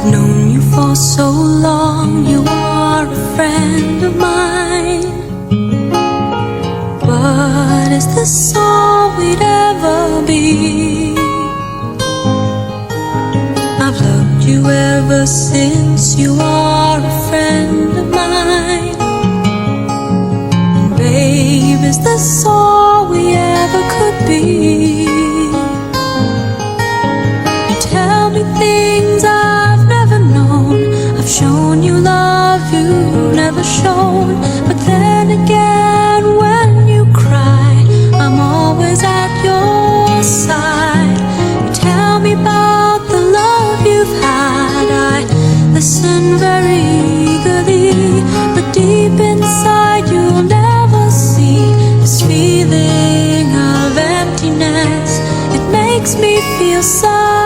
I've known you for so long, you are a friend of mine. But is this all we'd ever be? I've loved you ever since, you are a friend of mine. And babe, is this all we ever could be? You tell me things I've never known, I've shown you love you've never shown. But then again, when you cry, I'm always at your side. You tell me about the love you've had, I listen very eagerly. But deep inside you'll never see this feeling of emptiness. It makes me feel sad.